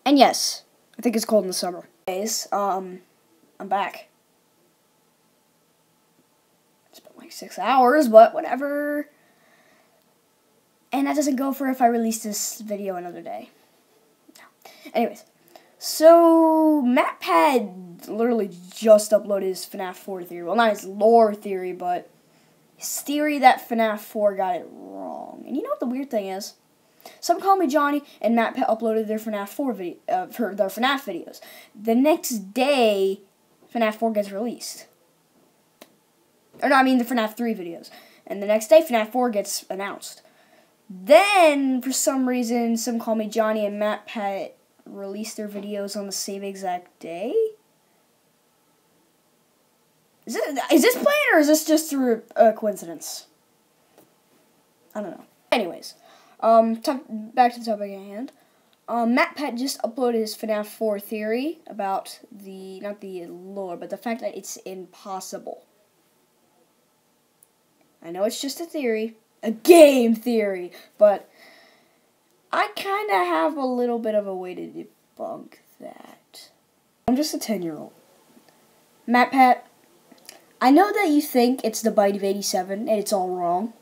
And yes, I think it's cold in the summer. Anyways, I'm back. It's been like 6 hours, but whatever. And that doesn't go for if I release this video another day. No. Anyways, so MatPat literally just uploaded his FNAF 4 theory. Well, not his lore theory, but his theory that FNAF 4 got it wrong. And you know what the weird thing is? Some Call Me Johnny and MatPat uploaded their FNAF 4 video, for their FNAF videos. The next day, FNAF 4 gets released. Or no, I mean the FNAF 3 videos. And the next day, FNAF 4 gets announced. Then, for some reason, Some Call Me Johnny and MatPat released their videos on the same exact day? Is this planned, or is this just a coincidence? I don't know. Anyways, back to the topic at hand. MatPat just uploaded his FNAF 4 theory about not the lore, but the fact that it's impossible. I know it's just a theory, a game theory, but I kind of have a little bit of a way to debunk that. I'm just a 10-year-old. MatPat, I know that you think it's the bite of 87 and it's all wrong,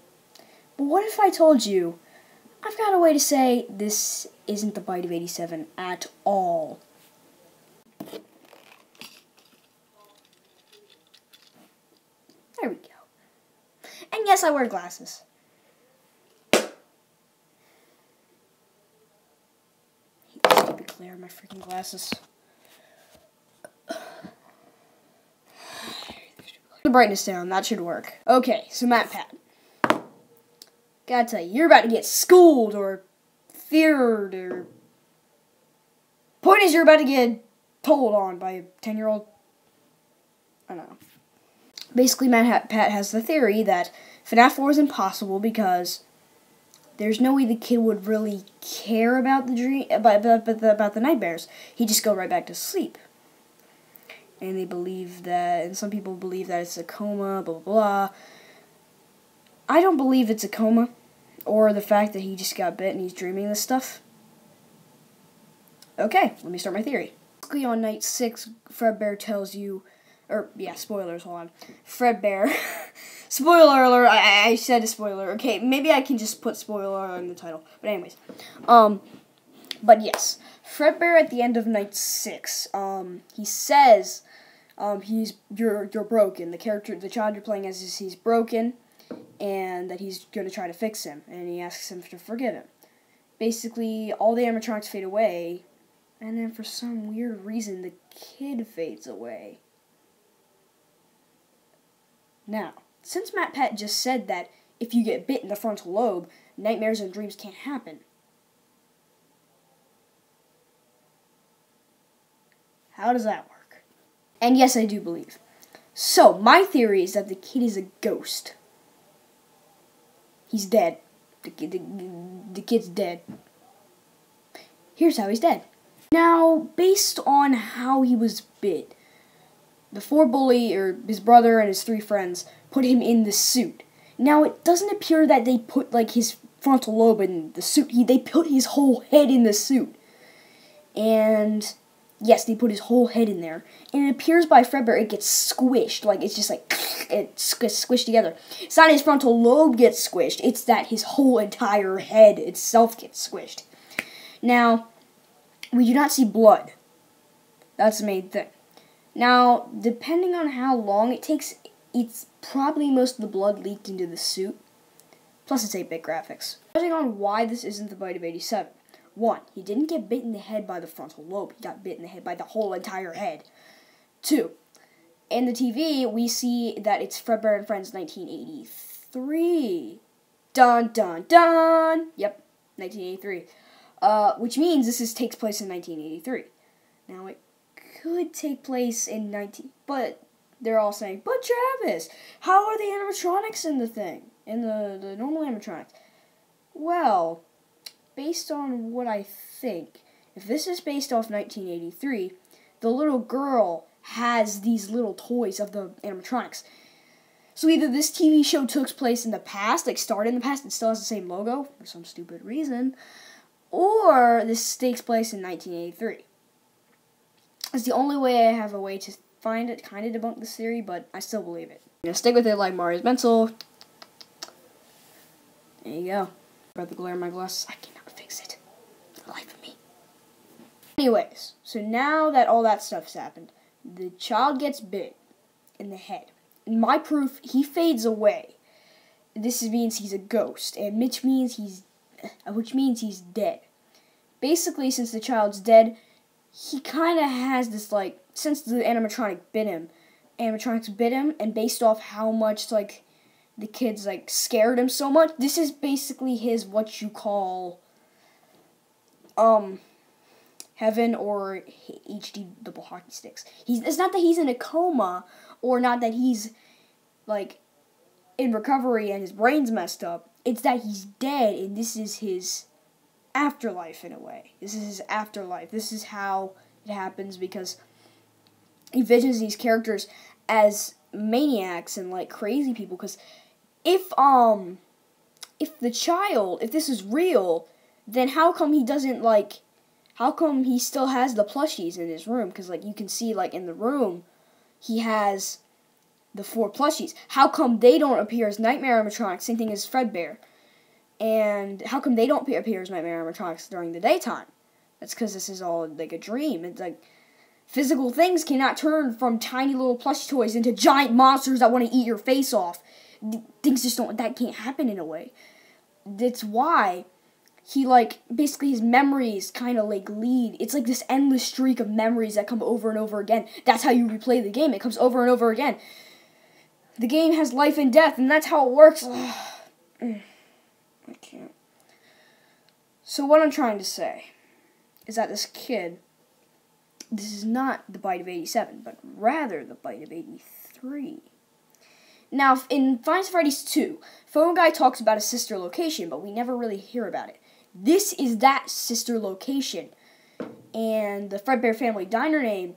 but what if I told you I've got a way to say this isn't the bite of 87 at all? There we go. And yes, I wear glasses. Stupid glare in my freaking glasses. The brightness down, that should work. Okay, so MatPat. Gotta tell you, you're about to get schooled or feared or... Point is, you're about to get told on by a 10-year-old. I don't know. Basically, MatPat has the theory that FNAF 4 is impossible because there's no way the kid would really care about the dream, about the nightmares. He'd just go right back to sleep. And they believe that, and some people believe that it's a coma, blah, blah, blah. I don't believe it's a coma, or the fact that he just got bit and he's dreaming this stuff. Okay, let me start my theory. Basically, on night 6, Fredbear tells you, or, yeah, spoilers, hold on. Fredbear, spoiler alert, I said a spoiler. Okay, maybe I can just put spoiler in the title. But anyways, but yes, Fredbear at the end of night 6, he says, you're broken. The child you're playing as, he's broken, and that he's going to try to fix him, and he asks him to forgive him. Basically, all the animatronics fade away, and then for some weird reason, the kid fades away. Now, since MatPat just said that if you get bit in the frontal lobe, nightmares and dreams can't happen, how does that work? And yes, I do believe. So, my theory is that the kid is a ghost. He's dead. The kid's dead. Here's how he's dead. Now, based on how he was bit, the 4 bully, or his brother and his 3 friends, put him in the suit. Now, it doesn't appear that they put, like, his frontal lobe in the suit. They put his whole head in the suit. And yes, they put his whole head in there. And it appears by Fredbear it gets squished. Like, it's just like, it's squished together. It's not his frontal lobe gets squished. It's that his whole entire head itself gets squished. Now, we do not see blood. That's the main thing. Now, depending on how long it takes, it's probably most of the blood leaked into the suit. Plus, it's 8-bit graphics. Judging on why this isn't the bite of 87. 1, he didn't get bit in the head by the frontal lobe. He got bit in the head by the whole entire head. 2, in the TV, we see that it's Fredbear and Friends 1983. Dun, dun, dun! Yep, 1983. Which means this takes place in 1983. Now, it could take place in but they're all saying, but Travis, how are the animatronics in the thing? In the normal animatronics? Well, based on what I think, if this is based off 1983, the little girl has these little toys of the animatronics. So either this TV show took place in the past, like started in the past and still has the same logo for some stupid reason, or this takes place in 1983. It's the only way I have a way to find it, kind of debunk this theory, but I still believe it. Stick with it like Mario's Mental. There you go. About the glare in my glasses, I cannot fix it for the life of me. Anyways, so now that all that stuff's happened, the child gets bit in the head. In my proof, he fades away. This means he's a ghost, and which means he's dead. Basically, since the child's dead, he kind of has this, like, since the animatronics bit him, and based off how much, like, the kids, like, scared him so much, this is basically his, what you call, heaven or HD double hockey sticks. It's not that he's in a coma, or not that he's, like, in recovery and his brain's messed up. It's that he's dead, and this is his afterlife in a way. This is his afterlife. This is how it happens, because he visions these characters as maniacs and like crazy people. Because if this is real, then how come he still has the plushies in his room? Because like you can see, like in the room, he has the 4 plushies. How come they don't appear as nightmare animatronics? Same thing as Fredbear. And how come they don't appear as nightmare animatronics during the daytime? That's because this is all like a dream. It's like physical things cannot turn from tiny little plush toys into giant monsters that want to eat your face off. Things just don't. That can't happen in a way. That's why he basically his memories kind of like lead. It's like this endless streak of memories that come over and over again. That's how you replay the game. It comes over and over again. The game has life and death, and that's how it works. I can't. So what I'm trying to say is that this is not the bite of 87, but rather the bite of 83. Now, in Five Nights at Freddy's 2, Phone Guy talks about a sister location, but we never really hear about it. This is that sister location, and the Fredbear Family Diner name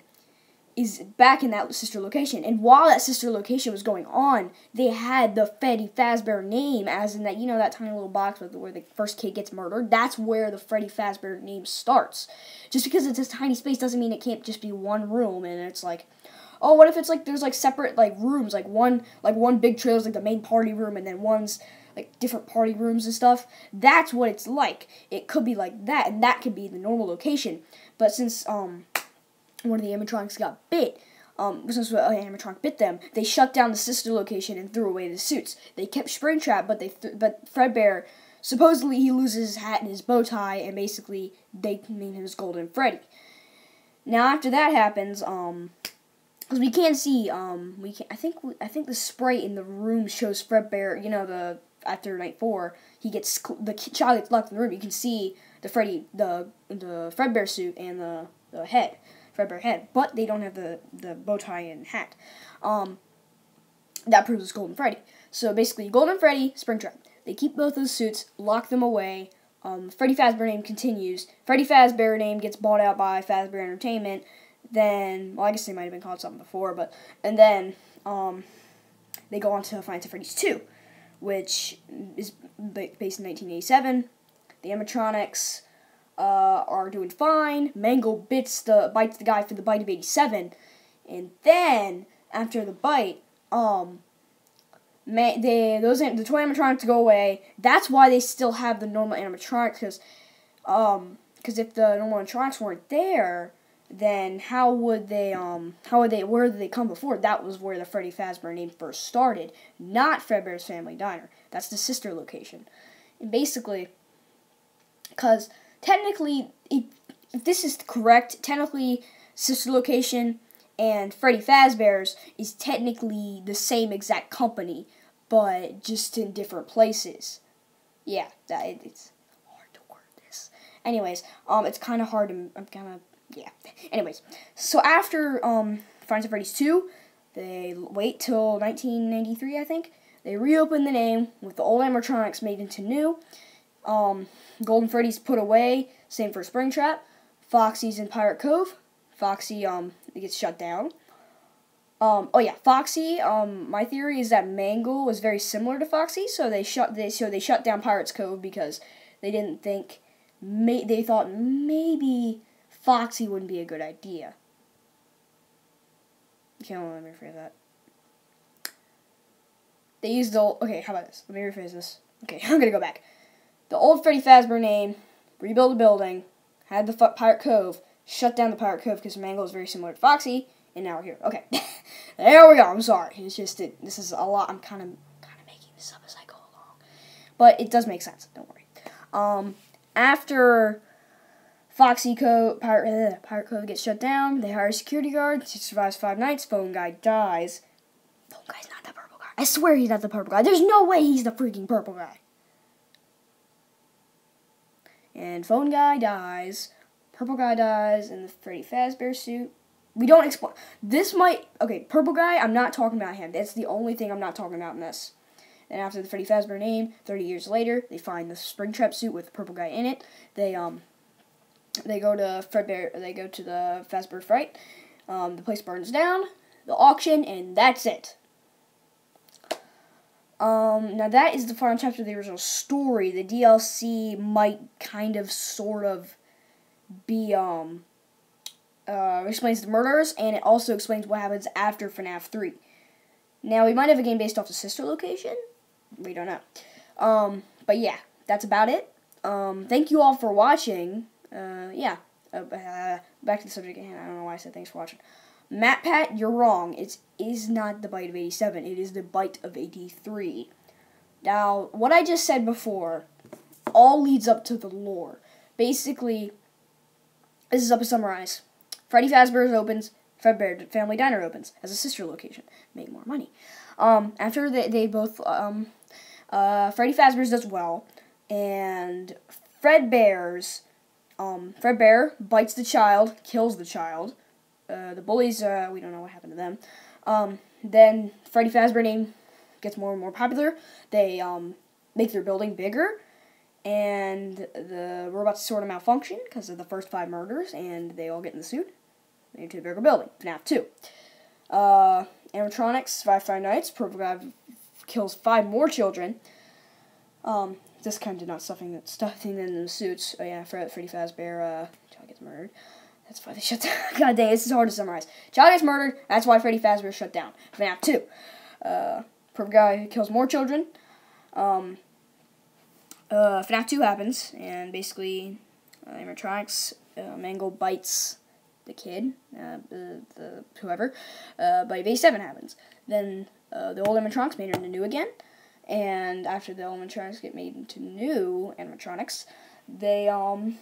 is back in that sister location. And while that sister location was going on, they had the Freddy Fazbear name, as in that, you know, that tiny little box where the first kid gets murdered. That's where the Freddy Fazbear name starts. Just because it's a tiny space doesn't mean it can't just be one room, and it's like, oh, what if it's like there's like separate like rooms, like one big trailer is like the main party room, and then one's like different party rooms and stuff. That's what it's like. It could be like that, and that could be the normal location. But since one of the animatronics got bit, since an animatronic bit them, they shut down the sister location and threw away the suits. They kept Springtrap, but Fredbear, supposedly he loses his hat and his bow tie, and basically they name him as Golden Freddy. Now after that happens, because we can't see, I think the spray in the room shows Fredbear. You know, after night 4, the child gets locked in the room. You can see the Fredbear suit and the head. Fredbear head, but they don't have the bow tie and hat. That proves it's Golden Freddy. So basically, Golden Freddy, Springtrap. They keep both those suits, lock them away. Freddy Fazbear name continues. Freddy Fazbear name gets bought out by Fazbear Entertainment. Then, well, I guess they might have been called something before, and then they go on to Five Nights at Freddy's 2, which is based in 1987. The animatronics are doing fine. Mangle bites the guy for the bite of 87, and then after the bite, the toy animatronics go away. That's why they still have the normal animatronics, because if the normal animatronics weren't there, then where did they come before? That was where the Freddy Fazbear name first started, not Fredbear's Family Diner. That's the sister location, and basically, because technically, if this is correct, technically, sister location and Freddy Fazbear's is technically the same exact company, but just in different places. Yeah, it's hard to word this. Anyways, it's kind of hard to, yeah. Anyways, so after Five Nights at Freddy's 2, they wait till 1993, I think. They reopen the name with the old animatronics made into new. Golden Freddy's put away, same for Springtrap. Foxy's in Pirate Cove. Foxy, it gets shut down. Foxy, my theory is that Mangle was very similar to Foxy, so they shut down Pirate's Cove because they didn't think they thought maybe Foxy wouldn't be a good idea. Okay, let me rephrase that. They used the old, okay, how about this? Let me rephrase this. Okay, I'm gonna go back. The old Freddy Fazbear name, rebuild a building, had the Pirate Cove, shut down the Pirate Cove because Mangle is very similar to Foxy, and now we're here. Okay, there we go. I'm sorry. It's just this is a lot. I'm kind of making this up as I go along, but it does make sense. Don't worry. After Pirate Cove gets shut down, they hire a security guard. He survives 5 nights. Phone guy dies. Phone guy's not the purple guy. I swear he's not the purple guy. There's no way he's the freaking purple guy. And phone guy dies. Purple guy dies in the Freddy Fazbear suit. We don't explain. This might... Okay, purple guy, I'm not talking about him. That's the only thing I'm not talking about in this. And after the Freddy Fazbear name, 30 years later, they find the Springtrap suit with the purple guy in it. They go to the Fazbear Fright. The place burns down. The auction, and that's it. Now that is the final chapter of the original story. The DLC might kind of, sort of, be, explains the murders, and it also explains what happens after FNAF 3. Now, we might have a game based off the sister location. We don't know. But yeah, that's about it. Thank you all for watching. Yeah. Back to the subject at hand. I don't know why I said thanks for watching. MatPat, you're wrong. It is not the bite of 87. It is the bite of 83. Now, what I just said before all leads up to the lore. Basically, this is up to summarize. Freddy Fazbear's opens. Fredbear Family Diner opens as a sister location. Make more money. After they both, Freddy Fazbear's does well, and Fredbear bites the child, kills the child. The bullies, we don't know what happened to them. Then Freddy Fazbear name gets more and more popular. They make their building bigger, and the robots sort of malfunction because of the first 5 murders, and they all get in the suit. They get to the bigger building. FNAF 2. Animatronics survive 5 nights. Purple guy kills 5 more children. This kind of not stuffing them in the suits. Oh yeah, Freddy Fazbear child gets murdered. That's why they shut down. God dang, this is hard to summarize. Child gets murdered. That's why Freddy Fazbear shut down. FNAF 2. Purple guy kills more children. FNAF 2 happens, and basically, animatronics, Mangle bites the kid, the whoever, but Base 7 happens. Then, the old animatronics made into new again, and after the old animatronics get made into new animatronics, the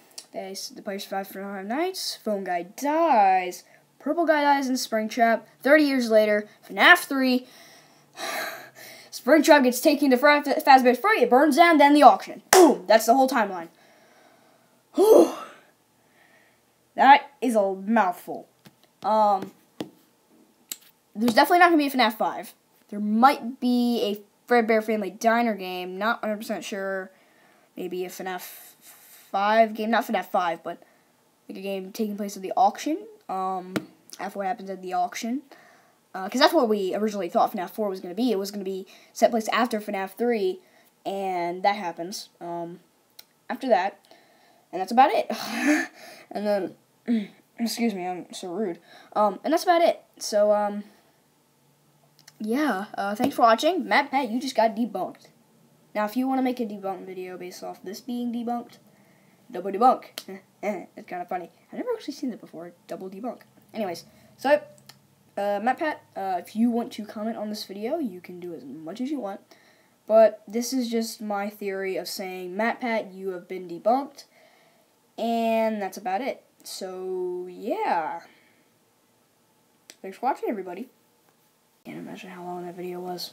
players survive for 5 nights, phone guy dies, purple guy dies in Springtrap, 30 years later, FNAF 3, Springtrap gets taken to Fazbear's Fright, it burns down, then the auction. Boom! That's the whole timeline. Whew. That is a mouthful. There's definitely not going to be a FNAF 5. There might be a Fredbear Family Diner game, not 100% sure. Maybe a FNAF 5 game, not FNAF 5, but like a game taking place at the auction. After what happens at the auction. Because that's what we originally thought FNAF 4 was going to be. It was going to be set place after FNAF 3, and that happens. After that, and that's about it. And then, excuse me, I'm so rude. And that's about it. So, yeah, thanks for watching. MatPat, you just got debunked. Now, if you want to make a debunk video based off this being debunked, double debunk. It's kind of funny. I've never actually seen that before. Double debunk. Anyways, so, MatPat, if you want to comment on this video, you can do as much as you want. But this is just my theory of saying, MatPat, you have been debunked. And that's about it. So, yeah. Thanks for watching, everybody. Can't imagine how long that video was.